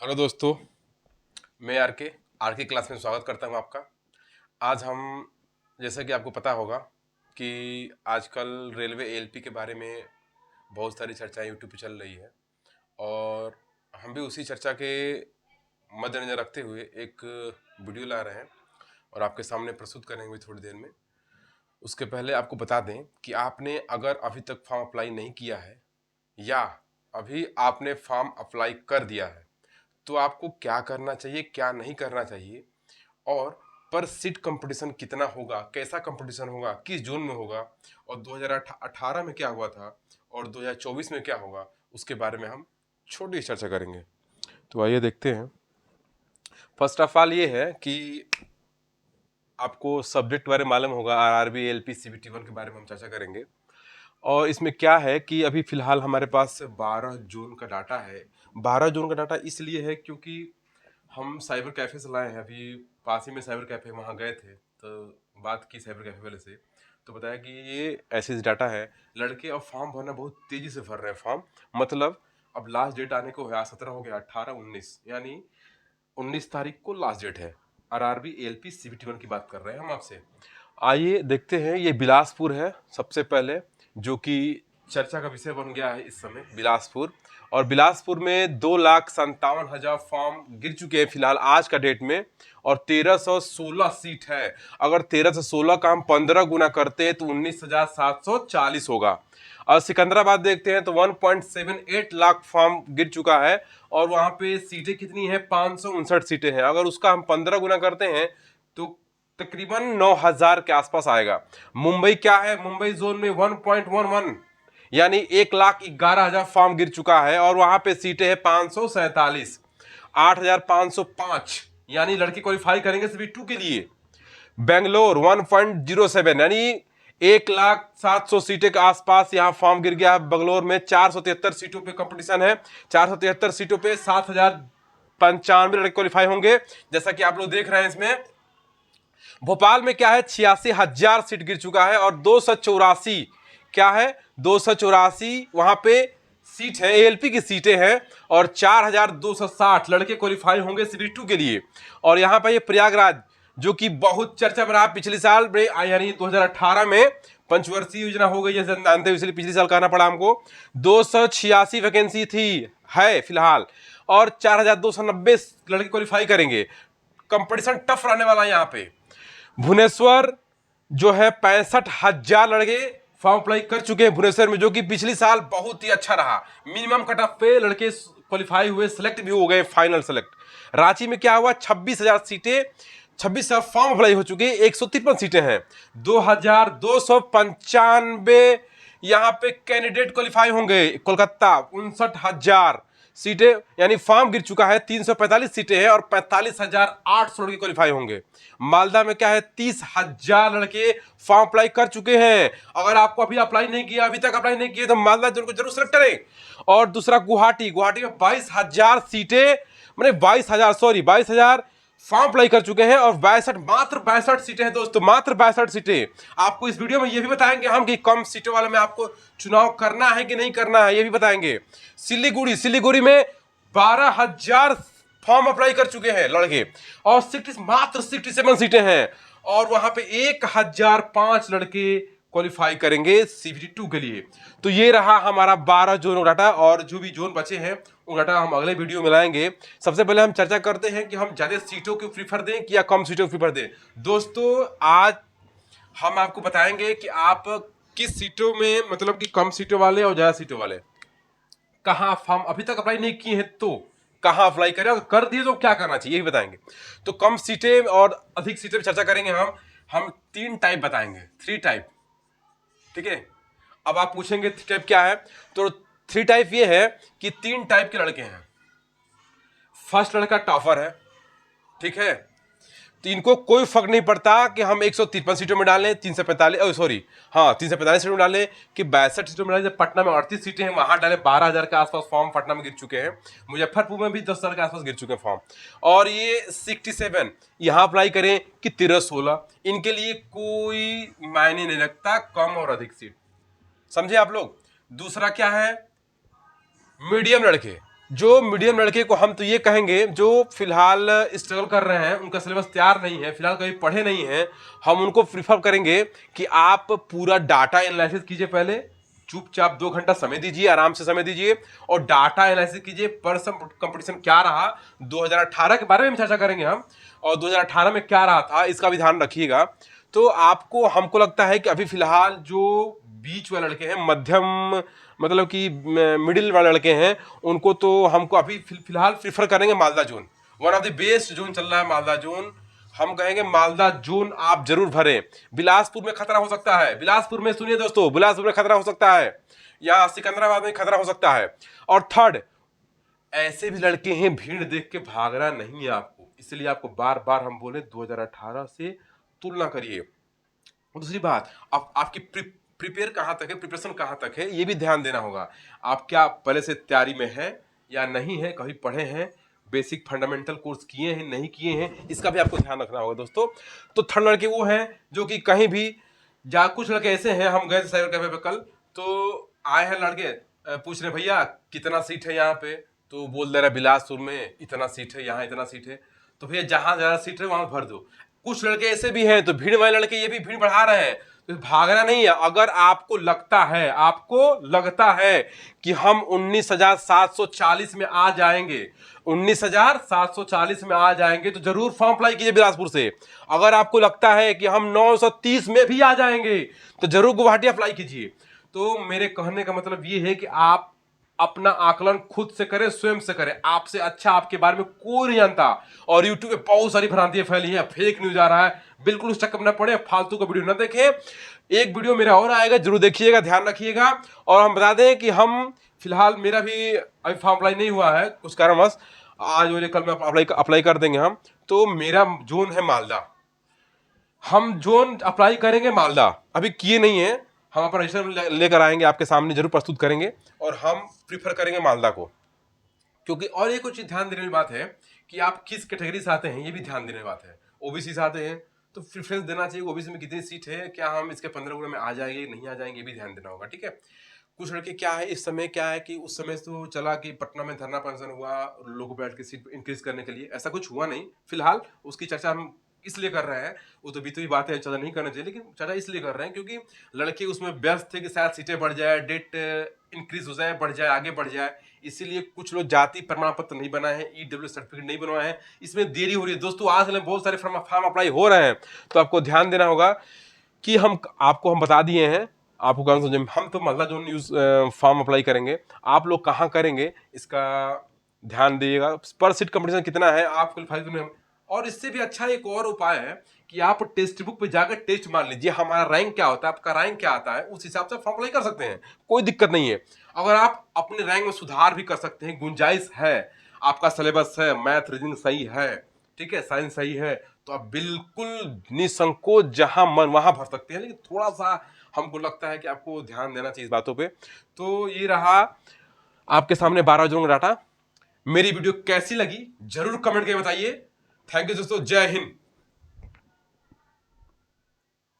Hello दोस्तों, मैं are के क्लास में स्वागत करता हूँ आपका। आज हम, जैसा कि आपको पता होगा कि आजकल रेलवे एएलपी के बारे में बहुत सारी चर्चाएं यूट्यूब पे चल रही है और हम भी उसी चर्चा के मद्देनजर रखते हुए एक वीडियो ला रहे हैं और आपके सामने प्रस्तुत करेंगे थोड़ी देर में। उसके पहले आपको बता दें कि आपने अगर अभी तक फॉर्म अप्लाई नहीं किया है या अभी आपने फॉर्म अप्लाई कर दिया है तो आपको क्या करना चाहिए, क्या नहीं करना चाहिए, और पर सीट कंपटीशन कितना होगा, कैसा कंपटीशन होगा, किस जोन में होगा, और 2018 में क्या हुआ था और 2024 में क्या होगा, उसके बारे में हम छोटी चर्चा करेंगे। तो आइए देखते हैं। फर्स्ट ऑफ ऑल ये है कि आपको सब्जेक्ट बारे में मालूम होगा, आरआरबी एलपी सीबीटी 1 के बारे में हम चर्चा करेंगे। और इसमें क्या है कि अभी फिलहाल हमारे पास 12 जून का डाटा है। 12 जून का डाटा इसलिए है क्योंकि हम साइबर कैफे से लाए हैं। अभी पास ही में साइबर कैफे, वहाँ गए थे तो बात की साइबर कैफे वाले से, तो बताया कि ये ऐसे डाटा है। लड़के अब फॉर्म भरना बहुत तेजी से भर रहे हैं फॉर्म। मतलब अब लास्ट डेट आने को है, 17 हो गया, 18 19, यानी 19 तारीख को लास्ट डेट है। आरआरबी एएलपी सीबीटी 1 की बात कर रहे हैं हम आपसे। आइए देखते हैं। ये बिलासपुर है सबसे पहले, जो कि चर्चा का विषय बन गया है इस समय, बिलासपुर। और बिलासपुर में 2,57,000 फॉर्म गिर चुके हैं फिलहाल आज का डेट में, और 1316 सीट है। अगर 1316 का हम 15 गुना करते हैं तो 19,740 होगा। और सिकंदराबाद देखते हैं तो 1.78 लाख फॉर्म गिर चुका है और वहां पे सीटें कितनी है, 559 सीटें हैं। अगर उसका हम 15 गुना करते हैं तो तकरीबन 9,000 के आसपास आएगा। मुंबई क्या है, मुंबई जोन में 1.11 यानी 1,11,000 फॉर्म गिर चुका है और वहां पे सीटें हैं 547, 8,505, यानी लड़के क्वालिफाई करेंगे सभी 2 के लिए। बेंगलोर 1.07 यानी 1,07,000 सीटें के आसपास यहाँ फॉर्म गिर गया है। बेंगलोर में 473 सीटों पे कंपटीशन है। 473 सीटों पे 7,095 लड़के क्वालिफाई होंगे, जैसा कि आप लोग देख रहे हैं इसमें। भोपाल में क्या है, 86,000 सीट गिर चुका है और 284 क्या है, 284 वहां पे सीट है, एएलपी की सीटें हैं और 4,260 लड़के क्वालिफाई होंगे सीबी 2 के लिए। और यहां पर ये प्रयागराज, जो कि बहुत चर्चा में रहा पिछले साल में, यानी 2018 में पंचवर्षीय योजना हो गई जैसे जानते हो, इसलिए पिछले साल कहना पड़ा हमको। 286 वैकेंसी थी, है फिलहाल, और 4,290 लड़के क्वालिफाई करेंगे। कंपटीशन टफ रहने वाला है यहाँ पे। भुवनेश्वर जो है 65,000 लड़के फॉर्म अप्लाई कर चुके हैं भुवनेश्वर में, जो कि पिछली साल बहुत ही अच्छा रहा। मिनिमम कट ऑफ पे लड़के क्वालिफाई हुए, सिलेक्ट भी हो गए, फाइनल सेलेक्ट। रांची में क्या हुआ, 26,000 सीटें, 26,000 फॉर्म अप्लाई हो चुके, 153 सीटें हैं, 2,295 यहां पे कैंडिडेट क्वालिफाई होंगे। कोलकाता 59,000 सीटें यानी फॉर्म गिर चुका है, 345 सीटें हैं और 45,800 लड़के क्वालिफाई होंगे। मालदा में क्या है, 30,000 लड़के फॉर्म अप्लाई कर चुके हैं। अगर आपको अभी अप्लाई नहीं किया, अभी तक अप्लाई नहीं किया, तो मालदा जोन को जरूर सेलेक्ट करें। और दूसरा गुवाहाटी में 22,000 सीटें, मैंने 22,000 फॉर्म अप्लाई कर चुके हैं और मात्र 62 सीटें हैं दोस्तों, मात्र 62 सीटें। आपको इस वीडियो में यह भी बताएंगे हम कि कम सीटों वाले में आपको चुनाव करना है कि नहीं करना है, यह भी बताएंगे। सिलीगुड़ी में 12,000 फॉर्म अप्लाई कर चुके हैं लड़के और मात्र 67 सीटें हैं और वहां पे 1,005 लड़के क्वालिफाई करेंगे सीबीटी 2 के लिए। तो ये रहा हमारा 12 जोन डाटा, और जो भी जोन बचे हैं वो डाटा हम अगले वीडियो में लाएंगे। सबसे पहले हम चर्चा करते हैं कि हम ज्यादा सीटों को प्रीफर दें कि या कम सीटों को प्रीफर दें। दोस्तों, आज हम आपको बताएंगे कि आप किस सीटों में, मतलब कि कम सीटों वाले और ज्यादा सीटों वाले, कहां फॉर्म अभी तक अप्लाई नहीं किए हैं तो कहां अप्लाई करें, और कर दिए तो क्या करना चाहिए, ये भी बताएंगे। तो कम सीटें और अधिक सीटें पर चर्चा करेंगे हम 3 टाइप बताएंगे, 3 टाइप, ठीक है। अब आप पूछेंगे 3 टाइप क्या है, तो 3 टाइप ये है कि 3 टाइप के लड़के हैं। फर्स्ट लड़का टॉपर है, ठीक है, तो इनको कोई फर्क नहीं पड़ता कि हम 153 सीटों में डालें, 345 सीटों में डालें कि 62 सीटों में डालें। पटना में 38 सीटें हैं, वहां डाले 12,000 के आसपास फॉर्म पटना में गिर चुके हैं। मुजफ्फरपुर में भी 10,000 के आसपास गिर चुके हैं फॉर्म। और ये 67 यहां अप्लाई करें कि 13-16, इनके लिए कोई मायने नहीं रखता कम और अधिक सीट, समझे आप लोग। दूसरा क्या है, मीडियम लड़के, जो मीडियम लड़के को हम तो ये कहेंगे जो फिलहाल स्ट्रगल कर रहे हैं, उनका सिलेबस तैयार नहीं है, फिलहाल कभी पढ़े नहीं हैं, हम उनको प्रीफर करेंगे कि आप पूरा डाटा एनालिसिस कीजिए। पहले चुपचाप 2 घंटा समय दीजिए, आराम से समय दीजिए और डाटा एनालिसिस कीजिए। परसम कंपटीशन क्या रहा 2018 के बारे में चर्चा करेंगे हम, और 2018 में क्या रहा था इसका भी ध्यान रखिएगा। तो आपको, हमको लगता है कि अभी फिलहाल जो बीच वाले लड़के हैं, मध्यम मतलब कि मिडिल वाले लड़के हैं, उनको तो हमको अभी फिलहाल प्रीफर करेंगे Malda zone. One of the west zone चल रहा है मालदा जोन। हम कहेंगे मालदा जोन आप जरूर भरें। बिलासपुर में खतरा हो सकता है, बिलासपुर में सुनिए दोस्तों, बिलासपुर में खतरा हो सकता है, या सिकंदराबाद में खतरा हो सकता है। और थर्ड, ऐसे भी लड़के हैं भीड़ देख के भागना नहीं है आपको, इसलिए आपको बार बार हम बोले 2018 से तुलना करिए। दूसरी बात, आपकी प्रिपेयर कहाँ तक है, प्रिपरेशन कहाँ तक है, ये भी ध्यान देना होगा। आप क्या पहले से तैयारी में है या नहीं है, कभी पढ़े हैं, बेसिक फंडामेंटल कोर्स किए हैं नहीं किए हैं, इसका भी आपको ध्यान रखना होगा दोस्तों। तो थर्ड लड़के वो हैं जो कि कहीं भी जा, कुछ लड़के ऐसे हैं, हम गए साइबर कैफे पे कल, तो आए हैं लड़के, पूछ रहे भैया कितना सीट है यहाँ पे, तो बोल दे रहा बिलासपुर में इतना सीट है, यहाँ इतना सीट है, तो भैया जहाँ ज्यादा सीट है वहां भर दो। कुछ लड़के ऐसे भी हैं, तो भीड़ वाले लड़के ये भी भीड़ बढ़ा रहे हैं, तो भागना नहीं है। अगर आपको लगता है कि हम 19,740 में आ जाएंगे, 19,740 में आ जाएंगे, तो जरूर फॉर्म अप्लाई कीजिए बिलासपुर से। अगर आपको लगता है कि हम 930 में भी आ जाएंगे, तो जरूर गुवाहाटी अप्लाई कीजिए। तो मेरे कहने का मतलब ये है कि आप अपना आकलन खुद से करें, स्वयं से करें। आपसे अच्छा आपके बारे में कोई नहीं जानता, और यूट्यूब पे बहुत सारी भ्रांतियां फैली हैं, फेक न्यूज आ रहा है, बिल्कुल उस चक्कर में न पड़े, फालतू का वीडियो न देखें। एक वीडियो मेरा और आएगा, जरूर देखिएगा, ध्यान रखिएगा। और हम बता दें कि हम फिलहाल, मेरा भी अभी फॉर्म अप्लाई नहीं हुआ है कुछ कारणवश, आज वाले कल में अप्लाई कर देंगे हम। तो मेरा जोन है मालदा, हम जोन अप्लाई करेंगे मालदा, अभी किए नहीं है, हम अपना रजिस्टर लेकर आएंगे, आपके सामने जरूर प्रस्तुत करेंगे, और हम प्रीफर करेंगे मालदा को। क्योंकि और एक कुछ ध्यान देने की बात है कि आप किस कैटेगरी से आते हैं, ये भी ध्यान देने की बात है। ओबीसी से आते हैं तो प्रेफरेंस देना चाहिए, ओबीसी में कितनी सीट है, क्या हम इसके 15 में आ जाएंगे नहीं आ जाएंगे, ये भी ध्यान देना होगा, ठीक है। कुछ लड़के क्या है, इस समय क्या है कि उस समय तो चला कि पटना में धरना प्रदर्शन हुआ लोगों को बैठ के सीट इंक्रीज करने के लिए, ऐसा कुछ हुआ नहीं फिलहाल, उसकी चर्चा हम इसलिए कर रहे हैं, वो तो बीती हुई बात है, चर्चा नहीं करना चाहिए, लेकिन चर्चा इसलिए कर रहे हैं क्योंकि लड़के उसमें व्यस्त थे कि शायद सीटें बढ़ जाए, डेट इंक्रीज हो जाए, बढ़ जाए, आगे बढ़ जाए, इसीलिए कुछ लोग जाति प्रमाण पत्र नहीं बनाए हैं, ईडब्ल्यू सर्टिफिकेट नहीं बनवाए हैं, इसमें देरी हो रही है दोस्तों। आज बहुत सारे फॉर्म अप्लाई हो रहे हैं, तो आपको ध्यान देना होगा कि हम बता दिए हैं, आपको कौन समझे, हम तो Malda zone use form apply करेंगे, आप लोग कहाँ करेंगे इसका ध्यान दीजिएगा। पर सीट कंपटीशन कितना है आप क्वालिफाई, और इससे भी अच्छा एक और उपाय है कि आप टेस्ट बुक पे जाकर टेस्ट मान लीजिए, हमारा रैंक क्या होता है, आपका रैंक क्या आता है, उस हिसाब से फॉर्म अप्लाई कर सकते हैं, कोई दिक्कत नहीं है। अगर आप अपने रैंक में सुधार भी कर सकते हैं, गुंजाइश है, आपका सिलेबस है, मैथ रीजनिंग सही है, ठीक है, साइंस सही है, तो आप बिल्कुल निसंकोच जहां मन वहां भर सकते हैं। लेकिन थोड़ा सा हमको लगता है कि आपको ध्यान देना चाहिए इस बातों पे। तो ये रहा आपके सामने 12 जोन डाटा। मेरी वीडियो कैसी लगी जरूर कमेंट करके बताइए। थैंक यू दोस्तों, जय हिंद।